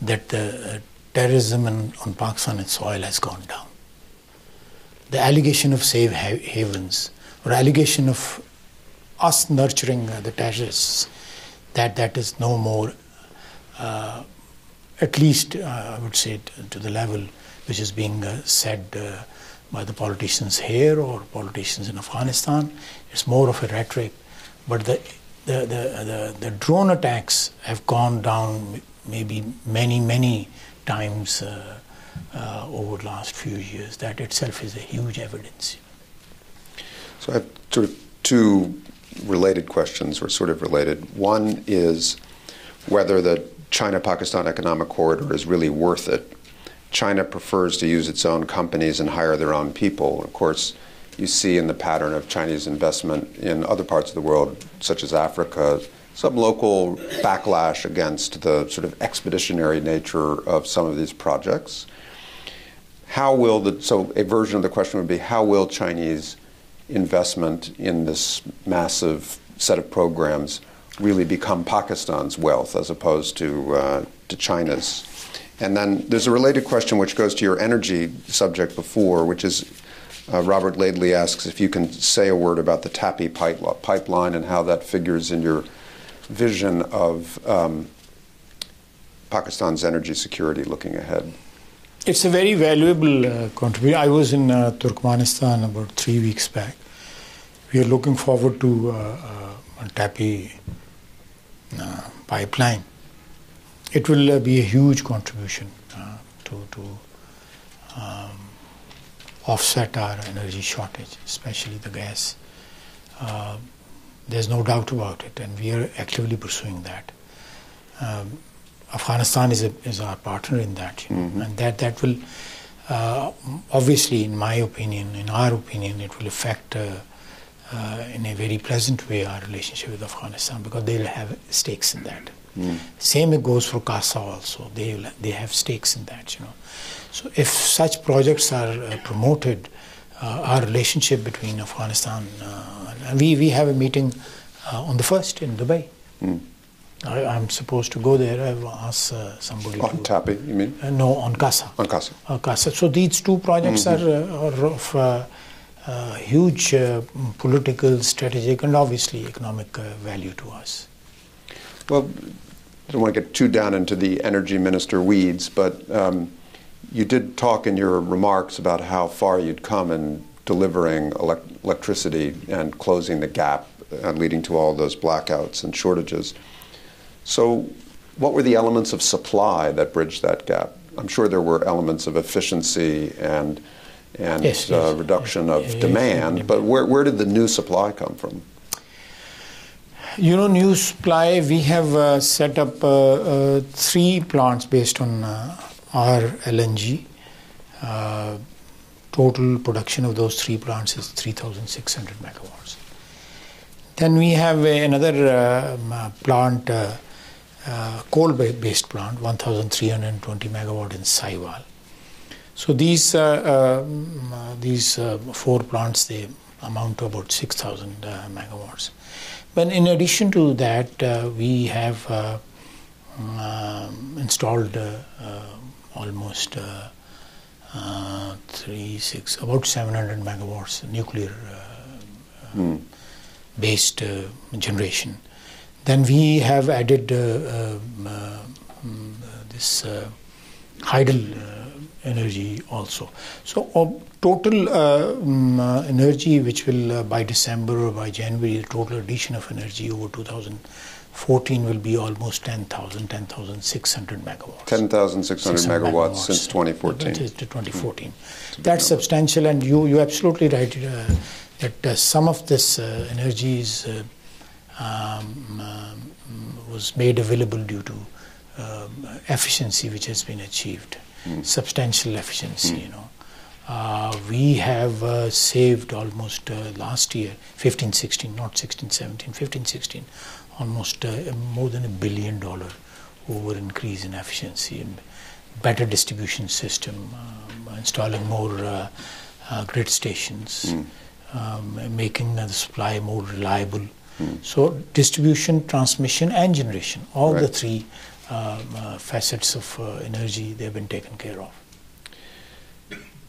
that the terrorism on Pakistan soil has gone down. The allegation of safe havens or allegation of us nurturing the terrorists, that is no more, at least I would say to the level which is being said by the politicians here or politicians in Afghanistan. It's more of a rhetoric, but the drone attacks have gone down maybe many times over the last few years. That itself is a huge evidence. So I have sort of two related questions, or sort of related. One is whether the China-Pakistan economic corridor is really worth it. China prefers to use its own companies and hire their own people. Of course, you see in the pattern of Chinese investment in other parts of the world, such as Africa, some local backlash against the sort of expeditionary nature of some of these projects. So a version of the question would be, how will Chinese investment in this massive set of programs really become Pakistan's wealth as opposed to China's? And then there's a related question which goes to your energy subject before, which is Robert Laidley asks if you can say a word about the TAPI pipeline and how that figures in your vision of Pakistan's energy security looking ahead. It's a very valuable contribution. I was in Turkmenistan about 3 weeks back. We are looking forward to a TAPI pipeline. It will be a huge contribution to offset our energy shortage, especially the gas. There's no doubt about it, and we are actively pursuing that. Afghanistan is our partner in that, and that will obviously, in my opinion, in our opinion, it will affect in a very pleasant way our relationship with Afghanistan, because they'll have stakes in that. Same it goes for CASA also. They have stakes in that, So if such projects are promoted, our relationship between Afghanistan, we have a meeting on the 1st in Dubai. I'm supposed to go there. I've asked somebody. On TAPI, you mean? No, on CASA. On CASA. CASA. So these two projects are of huge political, strategic, and obviously economic value to us. Well, I don't want to get too down into the energy minister weeds, but you did talk in your remarks about how far you'd come in delivering electricity and closing the gap leading to all those blackouts and shortages. So what were the elements of supply that bridged that gap? I'm sure there were elements of efficiency and reduction of demand, but where did the new supply come from? New supply, we have set up 3 plants based on our LNG. Total production of those 3 plants is 3,600 megawatts. Then we have another plant, coal-based plant, 1,320 megawatt in Saiwal. So these 4 plants, they amount to about 6,000 megawatts. But in addition to that, we have installed almost about 700 megawatts nuclear based generation. Then we have added this hydel energy also. So total energy which will by December or by January, the total addition of energy over 2014 will be almost 10,600 megawatts. 10,600 megawatts since 2014. To 2014. That's substantial, and you're absolutely right that some of this energy was made available due to efficiency which has been achieved. Substantial efficiency, We have saved almost last year, 15-16, not 16-17, 15-16, almost more than $1 billion over increase in efficiency and better distribution system, installing more grid stations, making the supply more reliable. So distribution, transmission and generation, all the three facets of energy, they've been taken care of.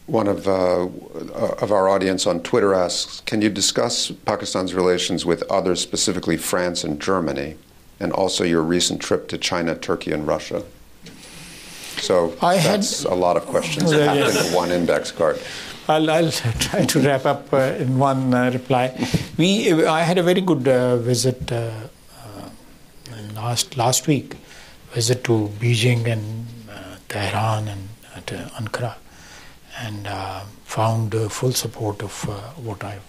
One of our audience on Twitter asks, can you discuss Pakistan's relations with others, specifically France and Germany, and also your recent trip to China, Turkey, and Russia? So that's a lot of questions packed into one index card. I'll try to wrap up in one reply. I had a very good visit last week, visit to Beijing and Tehran and Ankara, and found full support of what I've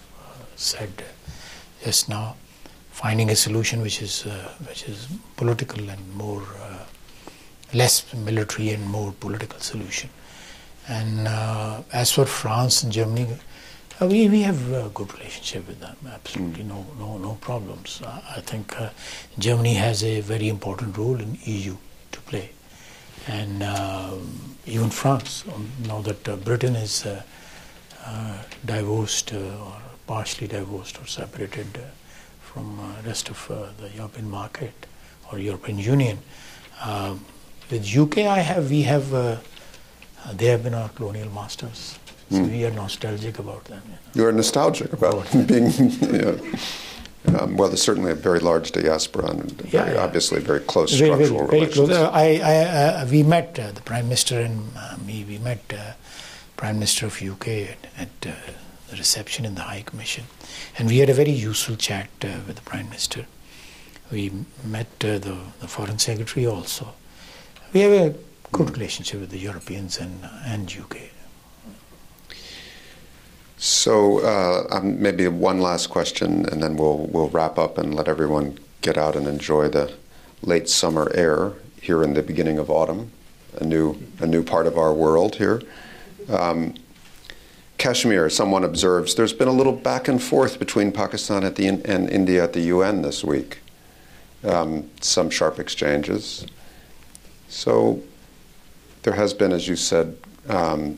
said just now, finding a solution which is political and more less military and more political solution. And as for France and Germany, we have a good relationship with them. Absolutely no problems. I think Germany has a very important role in EU to play, and even France. Now that Britain is divorced or partially divorced or separated from rest of the European market or European Union. With UK, they have been our colonial masters. So we are nostalgic about them. You are nostalgic about being, well, there's certainly a very large diaspora and obviously very close structural relations. Very close. We met, the Prime Minister and me, we met Prime Minister of UK at the reception in the High Commission. And we had a very useful chat with the Prime Minister. We met the Foreign Secretary also. We have a good relationship with the Europeans and UK. So maybe one last question, and then we'll wrap up and let everyone get out and enjoy the late summer air here in the beginning of autumn, a new part of our world here. Kashmir, someone observes, there's been a little back and forth between Pakistan and India at the UN this week. Some sharp exchanges. So there has been, as you said, a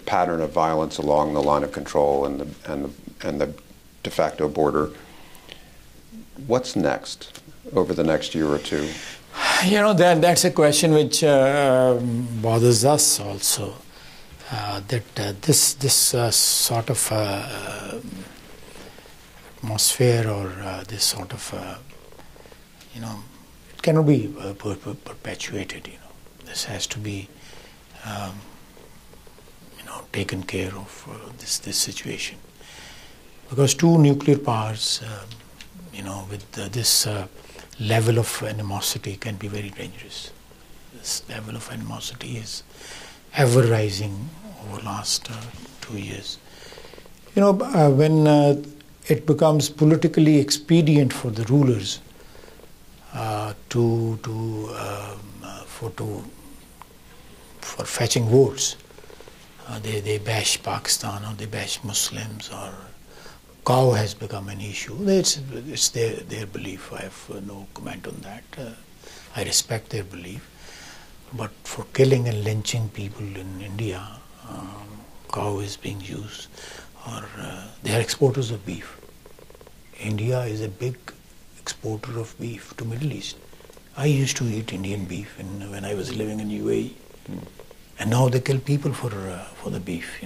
pattern of violence along the line of control and the de facto border. What's next over the next year or two? That's a question which bothers us also. That this sort of atmosphere or this sort of it cannot be perpetuated. This has to be taken care of this situation, because two nuclear powers with this level of animosity can be very dangerous. This level of animosity is ever rising over the last 2 years. When it becomes politically expedient for the rulers for fetching votes, they bash Pakistan or they bash Muslims, or cow has become an issue. It's their belief. I have no comment on that. I respect their belief. But for killing and lynching people in India, cow is being used, or they are exporters of beef. India is a big exporter of beef to Middle East. I used to eat Indian beef when I was living in UAE. And now they kill people for the beef,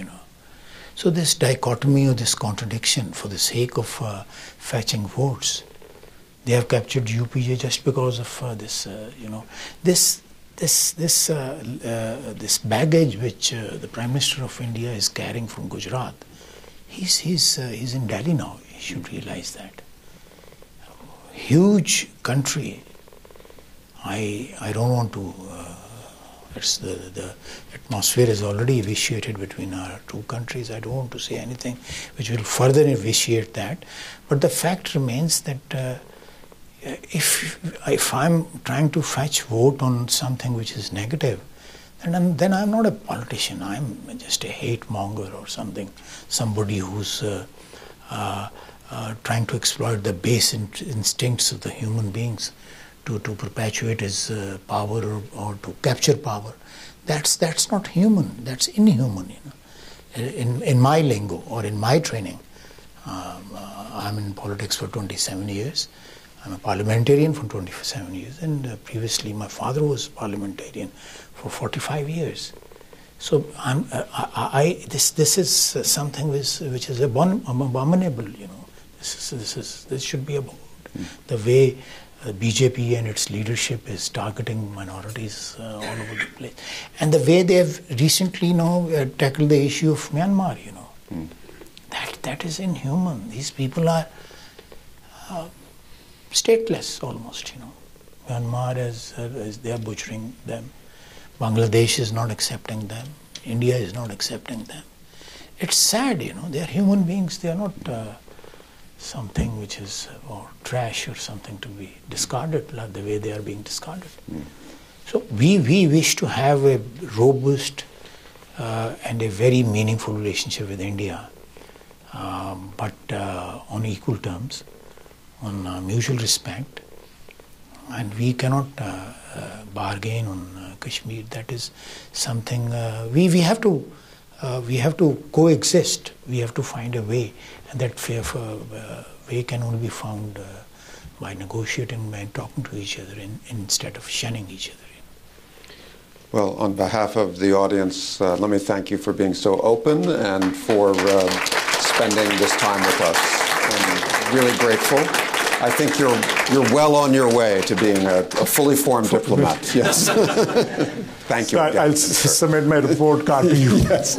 So this dichotomy or this contradiction, for the sake of fetching votes, they have captured UPJ just because of this baggage which the Prime Minister of India is carrying from Gujarat. He's in Delhi now. He should realize that. Huge country. I don't want to. The atmosphere is already vitiated between our two countries. I don't want to say anything which will further vitiate that. But the fact remains that if I'm trying to fetch vote on something which is negative, And then I'm not a politician. I'm just a hate monger or something. Somebody who's trying to exploit the base instincts of the human beings to perpetuate his power or to capture power. That's not human. That's inhuman. In my lingo or in my training, I'm in politics for 27 years. I'm a parliamentarian for 27 years, and previously my father was parliamentarian for 45 years. So this is something which is abominable. This should be abolished. The way BJP and its leadership is targeting minorities all over the place, and the way they have recently tackled the issue of Myanmar. That is inhuman. These people are stateless almost. Myanmar is they are butchering them. Bangladesh is not accepting them. India is not accepting them. It's sad. They are human beings. They are not something which is or trash or something to be discarded like the way they are being discarded. So we wish to have a robust and a very meaningful relationship with India, but on equal terms, on mutual respect, and we cannot bargain on Kashmir. That is something we have to coexist. We have to find a way, and that way can only be found by negotiating and talking to each other instead of shunning each other. Well, on behalf of the audience, let me thank you for being so open and for spending this time with us. I'm really grateful. I think you're well on your way to being a fully formed diplomat. Yes. Thank you. I'll submit my report card to you. Yes.